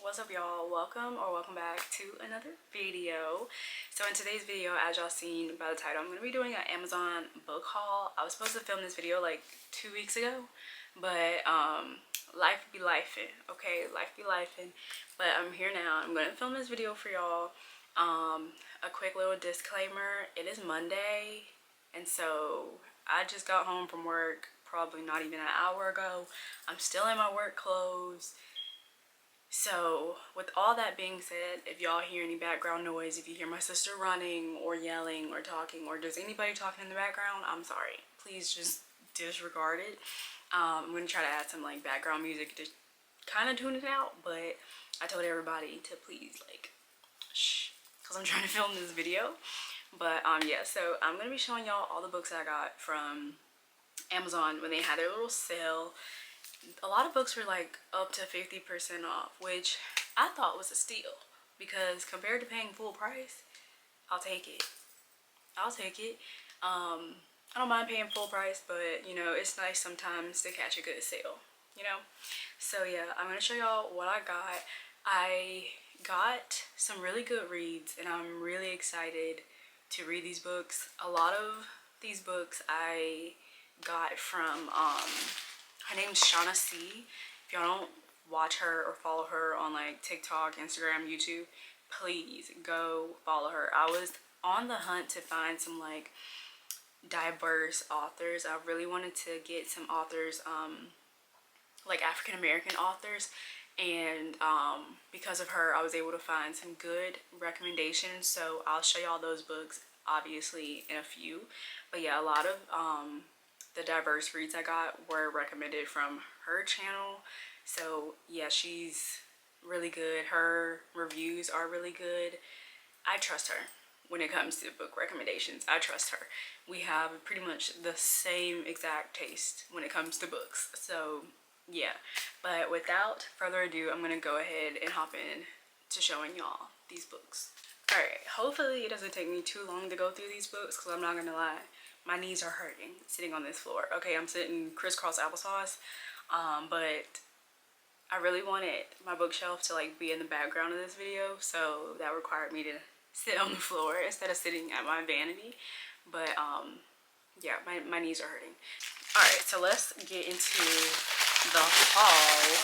What's up, y'all? Welcome back to another video. So in today's video, as y'all seen by the title, I'm going to be doing an Amazon book haul. I was supposed to film this video like 2 weeks ago, but life be lifing, okay? Life be lifing. But I'm here now. I'm going to film this video for y'all. A quick little disclaimer, it is Monday, and so I just got home from work probably not even an hour ago. I'm still in my work clothes. So with all that being said, if y'all hear any background noise, if you hear my sister running or yelling or talking, or does anybody talking in the background, I'm sorry. Please just disregard it. I'm going to try to add some like background music to kind of tune it out, but I told everybody to please like shh, because I'm trying to film this video. But yeah, so I'm going to be showing y'all all the books that I got from Amazon when they had their little sale. A lot of books were like up to 50% off, which I thought was a steal because compared to paying full price, I'll take it. I'll take it. I don't mind paying full price, but you know, it's nice sometimes to catch a good sale, you know? So yeah, I'm gonna show y'all what I got. I got some really good reads and I'm really excited to read these books. A lot of these books I got from her name's Shauna C. If y'all don't watch her or follow her on like TikTok, Instagram, YouTube, please go follow her. I was on the hunt to find some like diverse authors. I really wanted to get some authors, like African American authors, and because of her I was able to find some good recommendations, so I'll show y'all those books obviously in a few. But yeah, a lot of the diverse reads I got were recommended from her channel. So yeah, she's really good. Her reviews are really good. I trust her when it comes to book recommendations. I trust her. We have pretty much the same exact taste when it comes to books. So yeah, but without further ado, I'm gonna go ahead and hop in to showing y'all these books. Alright, hopefully it doesn't take me too long to go through these books because I'm not gonna lie, my knees are hurting sitting on this floor. Okay, I'm sitting crisscross applesauce, but I really wanted my bookshelf to like be in the background of this video, so that required me to sit on the floor instead of sitting at my vanity. But yeah, my knees are hurting. Alright, so let's get into the haul.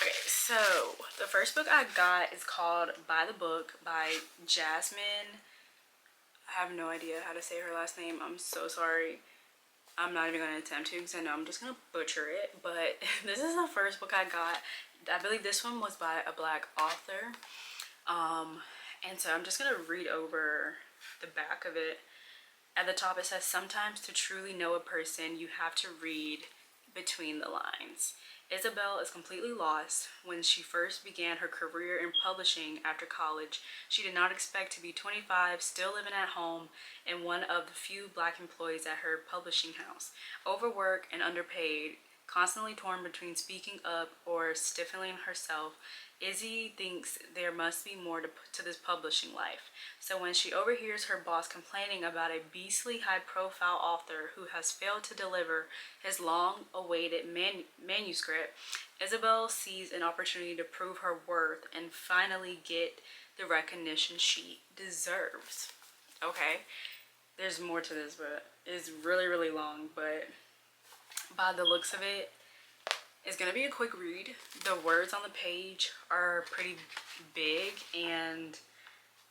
Okay, so the first book I got is called By the Book by Jasmine. I have no idea how to say her last name. I'm so sorry. I'm not even going to attempt to because I know I'm just going to butcher it. But this is the first book I got. I believe this one was by a black author. And so I'm just going to read over the back of it. At the top it says, sometimes to truly know a person, you have to read between the lines. Isabel is completely lost. When she first began her career in publishing after college, she did not expect to be 25, still living at home, and one of the few black employees at her publishing house. Overworked and underpaid, constantly torn between speaking up or stifling herself, Izzy thinks there must be more to this publishing life. So when she overhears her boss complaining about a beastly high-profile author who has failed to deliver his long-awaited manuscript, Isabel sees an opportunity to prove her worth and finally get the recognition she deserves. Okay, there's more to this, but it's really, really long, but by the looks of it, it's gonna be a quick read. The words on the page are pretty big, and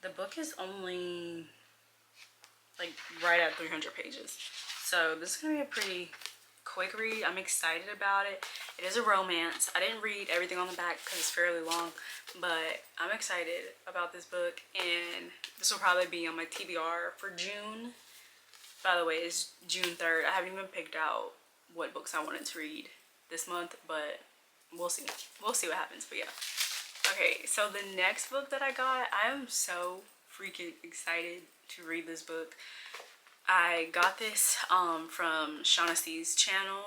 the book is only like right at 300 pages. So this is gonna be a pretty quick read. I'm excited about it. It is a romance. I didn't read everything on the back because it's fairly long, but I'm excited about this book, and this will probably be on my TBR for June. By the way, it's June 3rd. I haven't even picked out what books I wanted to read this month, but we'll see. We'll see what happens, but yeah. Okay, so the next book that I got, I am so freaking excited to read this book. I got this from Shauna C's channel,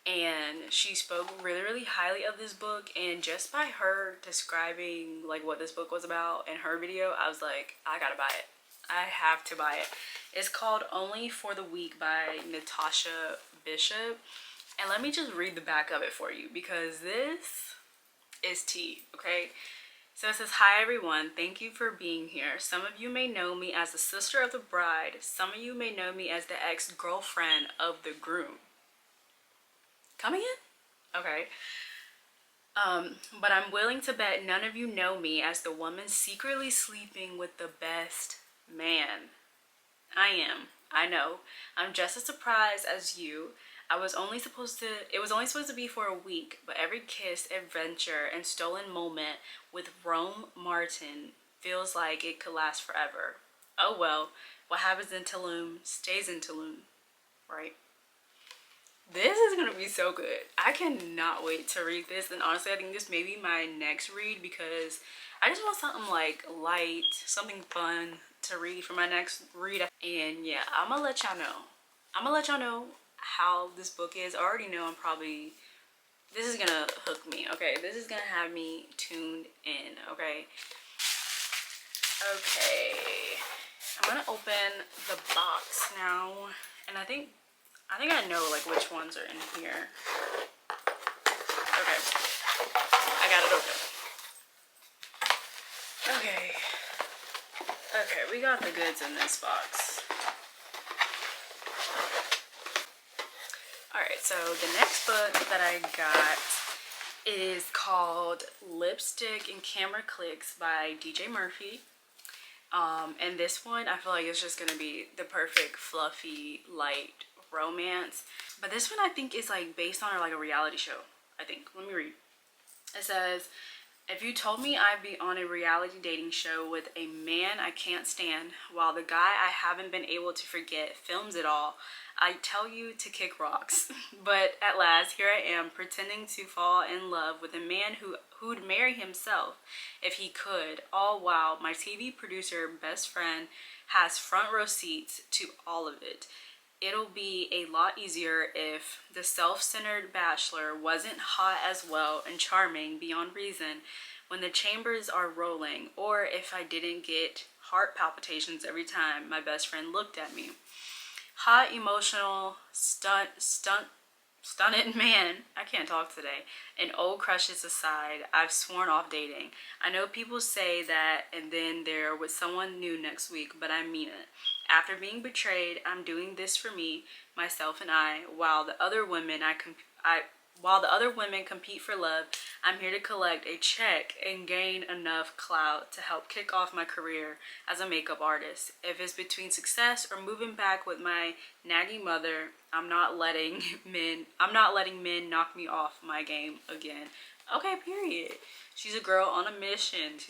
and she spoke really, really highly of this book, and just by her describing like what this book was about in her video, I was like, I gotta buy it. I have to buy it. It's called Only for the Weak by Natasha Bishop. And let me just read the back of it for you, because this is tea, okay? So it says, "Hi everyone, thank you for being here. Some of you may know me as the sister of the bride. Some of you may know me as the ex-girlfriend of the groom." Coming in? Okay. But I'm willing to bet none of you know me as the woman secretly sleeping with the best man. I am. I know. I'm just as surprised as you. It was only supposed to be for a week, but every kiss, adventure, and stolen moment with Rome Martin feels like it could last forever. Oh well, what happens in Tulum stays in Tulum, right? This is gonna be so good. I cannot wait to read this, and honestly I think this may be my next read because I just want something like light, something fun to read for my next read. And yeah, I'm gonna let y'all know how this book is. I already know this is gonna hook me, okay? This is gonna have me tuned in, okay? Okay, I'm gonna open the box now, and I think I know like which ones are in here. Okay, I got it open. Okay, we got the goods in this box. Alright, so the next book that I got is called Lipstick and Camera Clicks by DJ Murphy. And this one I feel like it's just gonna be the perfect fluffy light romance, but this one I think is like based on like a reality show. I think, let me read. It says, "If you told me I'd be on a reality dating show with a man I can't stand while the guy I haven't been able to forget films it all, I'd tell you to kick rocks." But at last, here I am pretending to fall in love with a man who'd marry himself if he could, all while my TV producer best friend has front row seats to all of it. It'll be a lot easier if the self-centered bachelor wasn't hot as well and charming beyond reason when the chambers are rolling, or if I didn't get heart palpitations every time my best friend looked at me. Hot, emotional, stunted man, I can't talk today, and old crushes aside, I've sworn off dating. I know people say that and then they're with someone new next week, but I mean it. After being betrayed, I'm doing this for me, myself, and I, while the other women compete for love. I'm here to collect a check and gain enough clout to help kick off my career as a makeup artist. If it's between success or moving back with my nagging mother, I'm not letting men knock me off my game again. Okay, period. She's a girl on a mission.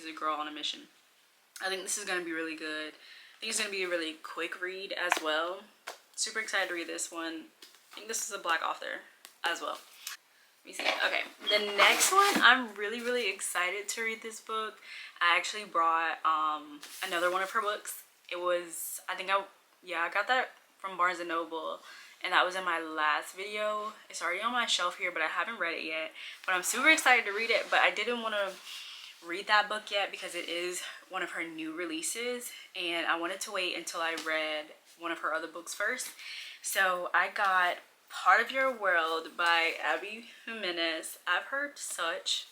I think this is going to be really good. I think it's going to be a really quick read as well. Super excited to read this one. I think this is a Black author as well. Let me see. Okay, the next one, I'm really excited to read this book. I actually brought another one of her books. It was, I got that from Barnes & Noble, and that was in my last video. It's already on my shelf here, but I haven't read it yet. But I'm super excited to read it, but I didn't want to read that book yet because it is one of her new releases, and I wanted to wait until I read one of her other books first. So I got Part of Your World by Abby Jimenez. I've heard such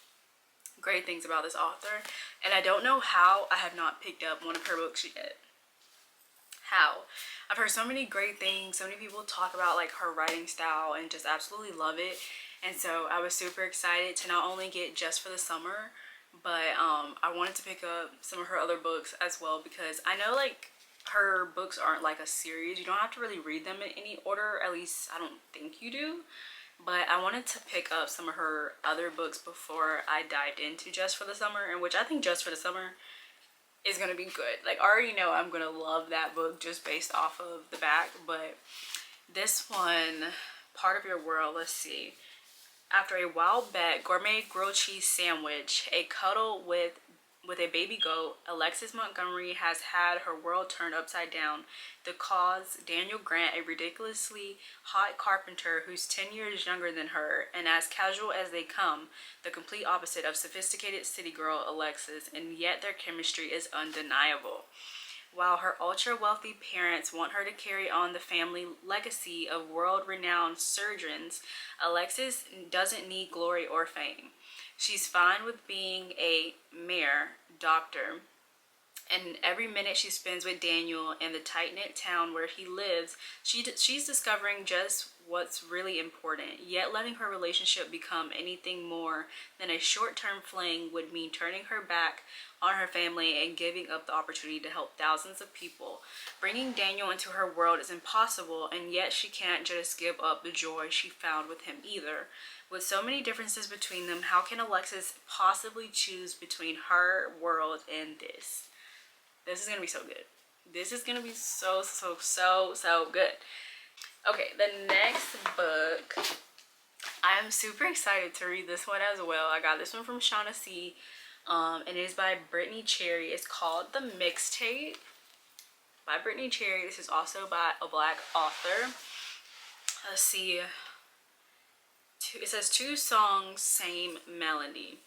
great things about this author, and I don't know how I have not picked up one of her books yet. How? I've heard so many great things, so many people talk about like her writing style and just absolutely love it. And so I was super excited to not only get Just for the Summer, but I wanted to pick up some of her other books as well, because I know like her books aren't like a series. You don't have to really read them in any order, at least I don't think you do. But I wanted to pick up some of her other books before I dived into Just for the Summer, and which I think Just for the Summer is gonna be good. Like, I already know I'm gonna love that book just based off of the back. But this one, Part of Your World, let's see. After a wild bet, gourmet grilled cheese sandwich, a cuddle with a baby goat, Alexis Montgomery has had her world turned upside down. The cause, Daniel Grant, a ridiculously hot carpenter who's 10 years younger than her, and as casual as they come, the complete opposite of sophisticated city girl Alexis, and yet their chemistry is undeniable. While her ultra-wealthy parents want her to carry on the family legacy of world-renowned surgeons, Alexis doesn't need glory or fame. She's fine with being a mere doctor, and every minute she spends with Daniel in the tight-knit town where he lives, she's discovering just what's really important. Yet letting her relationship become anything more than a short-term fling would mean turning her back on her family and giving up the opportunity to help thousands of people. Bringing Daniel into her world is impossible, and yet she can't just give up the joy she found with him either. With so many differences between them, how can Alexis possibly choose between her world and this? This is gonna be so good. This is gonna be so good. Okay, the next book, I'm super excited to read this one as well. I got this one from Shaughnessy, and it is by Brittany Cherry. It's called The Mixtape by Brittany Cherry. This is also by a Black author. Let's see. It says 2 songs, same melody.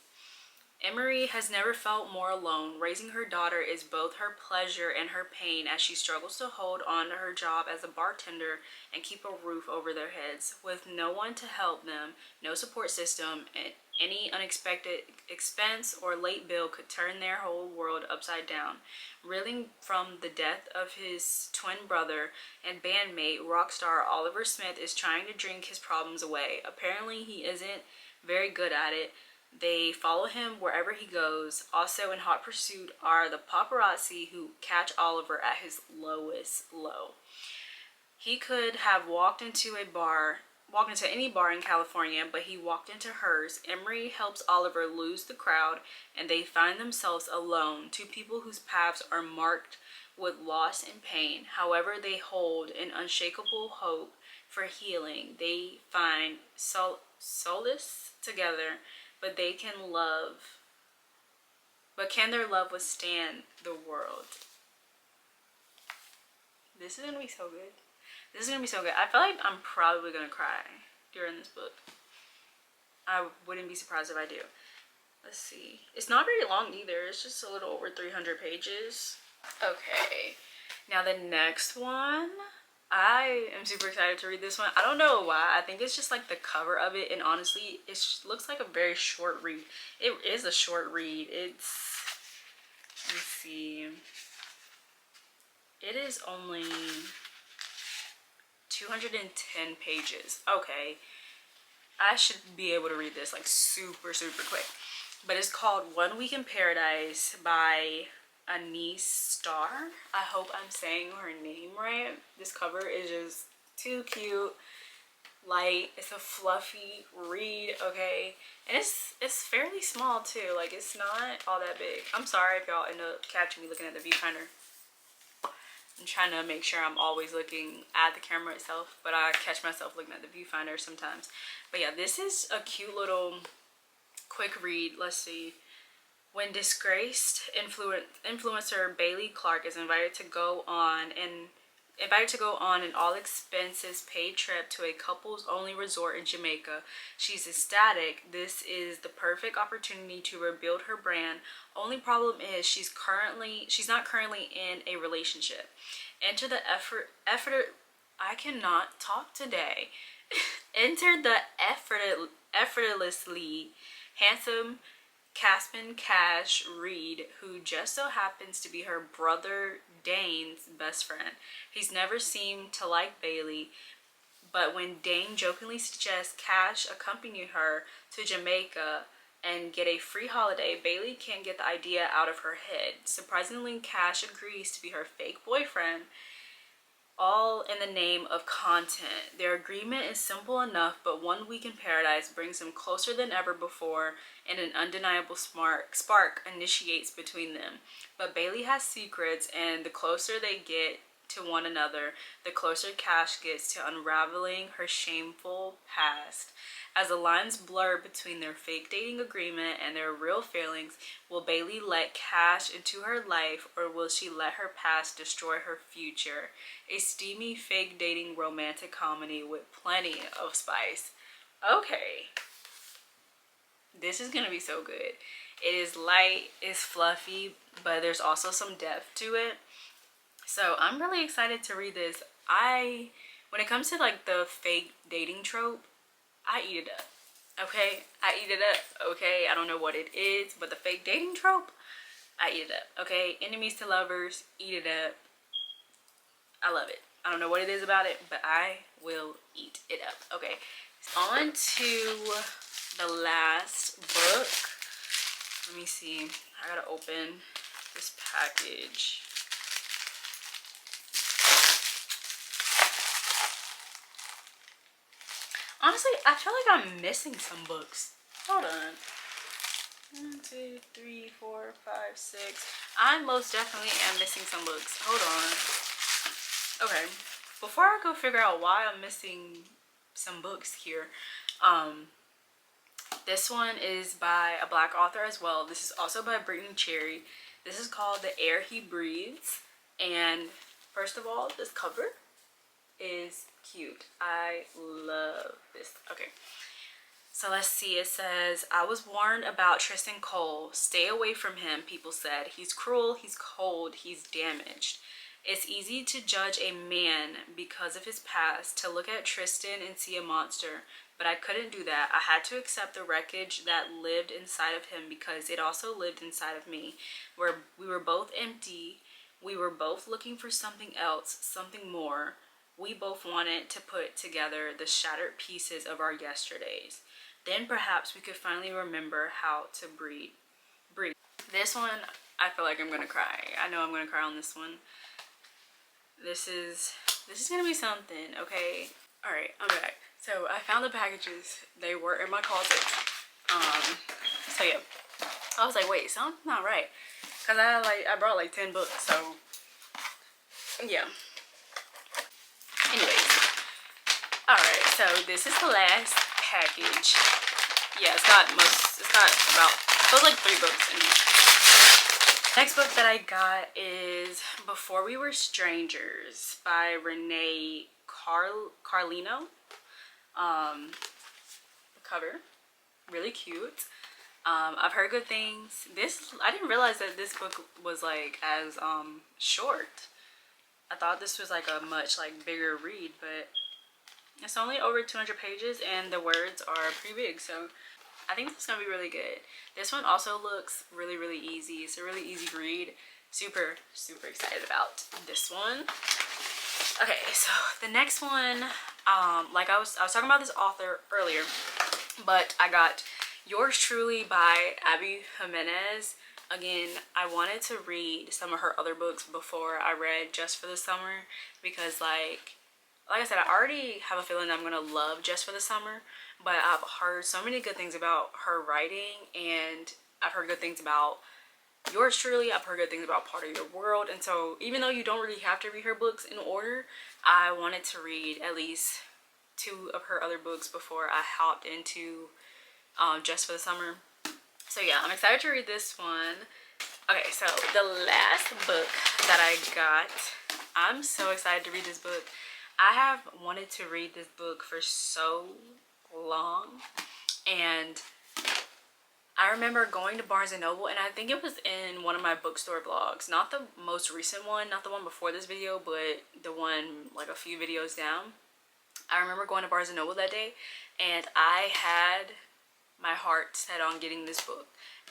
Emery has never felt more alone. Raising her daughter is both her pleasure and her pain as she struggles to hold on to her job as a bartender and keep a roof over their heads. With no one to help them, no support system, and any unexpected expense or late bill could turn their whole world upside down. Reeling from the death of his twin brother and bandmate, rock star Oliver Smith is trying to drink his problems away. Apparently, he isn't very good at it. They follow him wherever he goes. Also in hot pursuit are the paparazzi who catch Oliver at his lowest low. He could have walked into any bar in California, but he walked into hers. Emery helps Oliver lose the crowd, and they find themselves alone, 2 people whose paths are marked with loss and pain. However, they hold an unshakable hope for healing. They find solace together. But can their love withstand the world? This is gonna be so good. This is gonna be so good. I feel like I'm probably gonna cry during this book. I wouldn't be surprised if I do. Let's see. It's not very long either. It's just a little over 300 pages. Okay. Now the next one. I am super excited to read this one. I don't know why. I think it's just like the cover of it, and honestly, it looks like a very short read. It is a short read. It's, let's see, it is only 210 pages. Okay, I should be able to read this like super quick. But it's called One Week in Paradise by Anise Starr. I hope I'm saying her name right. This cover is just too cute. Light. It's a fluffy read, okay? And it's fairly small too. Like, it's not all that big. I'm sorry if y'all end up catching me looking at the viewfinder. I'm trying to make sure I'm always looking at the camera itself, but I catch myself looking at the viewfinder sometimes. But yeah, this is a cute little quick read. Let's see. When disgraced influencer Bailey Clark is invited to go on an all expenses paid trip to a couples only resort in Jamaica, she's ecstatic. This is the perfect opportunity to rebuild her brand. Only problem is she's not currently in a relationship. Enter the I cannot talk today. Enter the effortlessly handsome Caspin Cash Reed, who just so happens to be her brother Dane's best friend. He's never seemed to like Bailey, but when Dane jokingly suggests Cash accompany her to Jamaica and get a free holiday, Bailey can't get the idea out of her head. Surprisingly, Cash agrees to be her fake boyfriend, all in the name of content. Their agreement is simple enough, but One Week in Paradise brings them closer than ever before, and an undeniable spark initiates between them. But Bailey has secrets, and the closer they get to one another, the closer Cash gets to unraveling her shameful past. As the lines blur between their fake dating agreement and their real feelings, will Bailey let Cash into her life, or will she let her past destroy her future? A steamy fake dating romantic comedy with plenty of spice. Okay. This is gonna be so good. It is light, it's fluffy, but there's also some depth to it. So I'm really excited to read this. When it comes to like the fake dating trope, I eat it up. Okay, I eat it up. Okay, I don't know what it is, but the fake dating trope, I eat it up. Okay, enemies to lovers, eat it up. I love it. I don't know what it is about it, but I will eat it up. Okay, on to the last book. Let me see. I gotta open this package. Honestly, I feel like I'm missing some books. Hold on. 1, 2, 3, 4, 5, 6. I most definitely am missing some books. Hold on. Okay. Before I go figure out why I'm missing some books here, this one is by a Black author as well. This is also by Brittany Cherry. This is called The Air He Breathes. And first of all, this cover is cute. I love this. Okay. So let's see. It says, I was warned about Tristan Cole. Stay away from him, people said. He's cruel, he's cold, he's damaged. It's easy to judge a man because of his past, to look at Tristan and see a monster. But I couldn't do that. I had to accept the wreckage that lived inside of him because it also lived inside of me. Where we were both empty. We were both looking for something else, something more. We both wanted to put together the shattered pieces of our yesterdays. Then perhaps we could finally remember how to breathe. This one, I feel like I'm gonna cry. I know I'm gonna cry on this one. This is gonna be something, okay? All right, I'm back. So I found the packages. They were in my closet. So yeah, I was like, wait, something's not right, cause I brought like 10 books. So yeah. Anyways, all right. So this is the last package. Yeah, it's got about, it feels like 3 books in here. Next book that I got is Before We Were Strangers by Renee Carlino. The cover, really cute. I've heard good things. I didn't realize that this book was like as short. I thought this was like a much like bigger read, but it's only over 200 pages and the words are pretty big, so I think this is gonna be really good. This one also looks really, really easy. It's a really easy read. Super, super excited about this one. Okay, so the next one, like I was talking about this author earlier, but I got Yours Truly by Abby Jimenez. Again, I wanted to read some of her other books before I read Just for the Summer, because like I said, I already have a feeling I'm gonna love Just for the Summer, but I've heard so many good things about her writing, and I've heard good things about Yours Truly. I've heard good things about Part of Your World, and so even though you don't really have to read her books in order, I wanted to read at least 2 of her other books before I hopped into Just for the Summer. So yeah, I'm excited to read this one. Okay, so the last book that I got, I'm so excited to read this book. I have wanted to read this book for so long, and I remember going to Barnes & Noble, and I think it was in one of my bookstore vlogs, not the most recent one, not the one before this video, but the one like a few videos down. I remember going to Barnes & Noble that day, and I had my heart set on getting this book,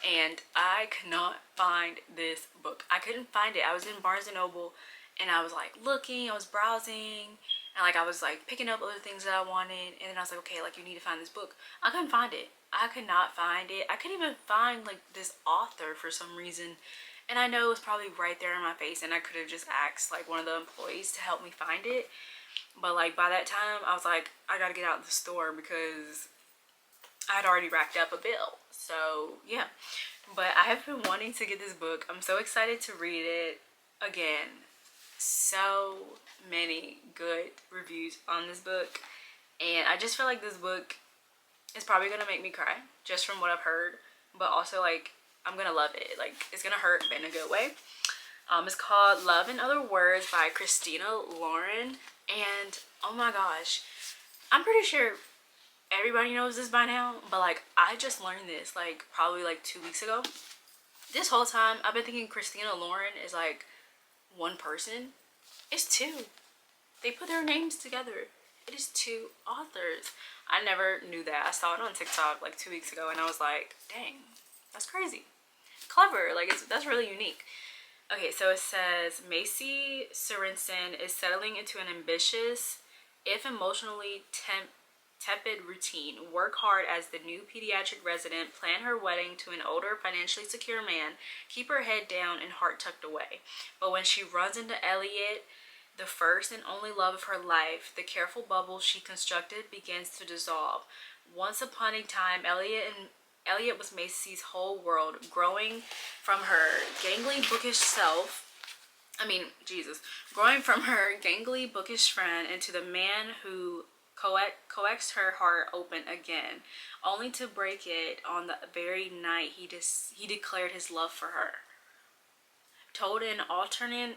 and I could not find this book. I couldn't find it. I was in Barnes & Noble, and I was like looking, I was browsing, and like I was like picking up other things that I wanted, and then I was like, okay, like you need to find this book. I couldn't find it. I could not find it. I couldn't even find like this author for some reason, and I know it was probably right there in my face, and I could have just asked like one of the employees to help me find it, but like by that time I was like, I gotta get out of the store because I'd already racked up a bill. So yeah, but I have been wanting to get this book. I'm so excited to read it. Again, so many good reviews on this book, and I just feel like this book is probably gonna make me cry just from what I've heard, but also like I'm gonna love it. Like it's gonna hurt, but in a good way. It's called Love in Other Words by Christina Lauren, and oh my gosh, I'm pretty sure everybody knows this by now, but like I just learned this like probably like 2 weeks ago. This whole time I've been thinking Christina Lauren is like one person. It's 2. They put their names together. It is 2 authors. I never knew that. I saw it on TikTok like 2 weeks ago and I was like, dang, that's crazy. Clever. Like, that's really unique. Okay, so it says Macy Sorensen is settling into an ambitious, if emotionally tepid routine. Work hard as the new pediatric resident, plan her wedding to an older, financially secure man, keep her head down and heart tucked away. But when she runs into Elliot, the first and only love of her life, the careful bubble she constructed begins to dissolve. Once upon a time, Elliot was Macy's whole world, growing from her gangly, bookish self. Growing from her gangly, bookish friend into the man who coaxed her heart open again, only to break it on the very night he declared his love for her. Told in alternating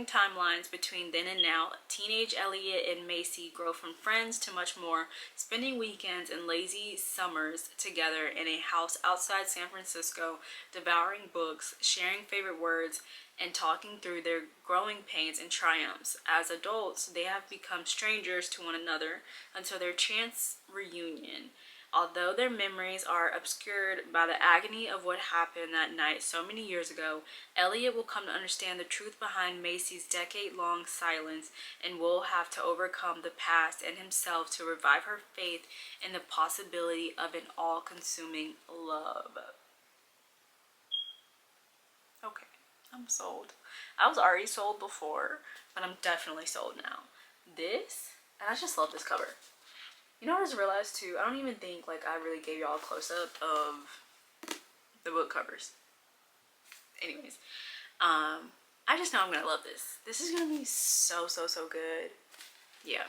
timelines between then and now, teenage Elliot and Macy grow from friends to much more, spending weekends and lazy summers together in a house outside San Francisco, devouring books, sharing favorite words, and talking through their growing pains and triumphs. As adults, they have become strangers to one another until their chance reunion. Although their memories are obscured by the agony of what happened that night so many years ago, Elliot will come to understand the truth behind Macy's decade-long silence and will have to overcome the past and himself to revive her faith in the possibility of an all-consuming love. Okay, I'm sold. I was already sold before, but I'm definitely sold now. This, and I just love this cover. You know what I just realized too? I don't even think like I really gave y'all a close-up of the book covers. Anyways, I just know I'm gonna love this. This is gonna be so good. Yeah,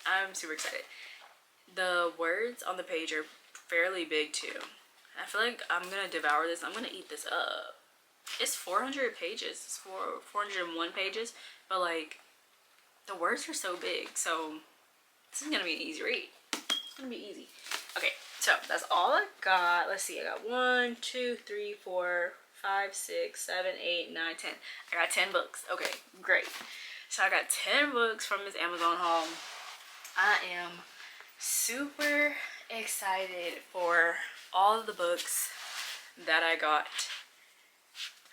I'm super excited. The words on the page are fairly big too. I feel like I'm gonna devour this. I'm gonna eat this up. It's 400 pages. It's 401 pages, but like the words are so big, so this is gonna be an easy read. It's gonna be easy. Okay, so that's all I got. Let's see, I got 1, 2, 3, 4, 5, 6, 7, 8, 9, 10. I got 10 books. Okay, great. So I got 10 books from this Amazon haul. I am super excited for all of the books that I got.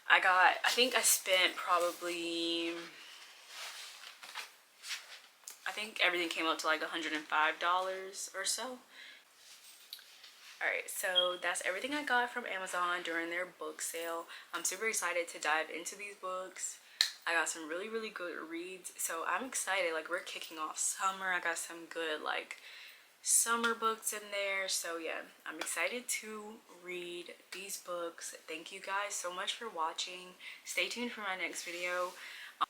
I think I spent probably, I think everything came up to like $105 or so. Alright, so that's everything I got from Amazon during their book sale. I'm super excited to dive into these books. I got some really good reads, so I'm excited. Like, we're kicking off summer. I got some good like summer books in there, so yeah, I'm excited to read these books. Thank you guys so much for watching. Stay tuned for my next video.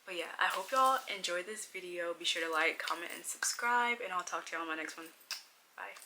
But yeah, I hope y'all enjoyed this video. Be sure to like, comment, and subscribe, and I'll talk to y'all on my next one. Bye.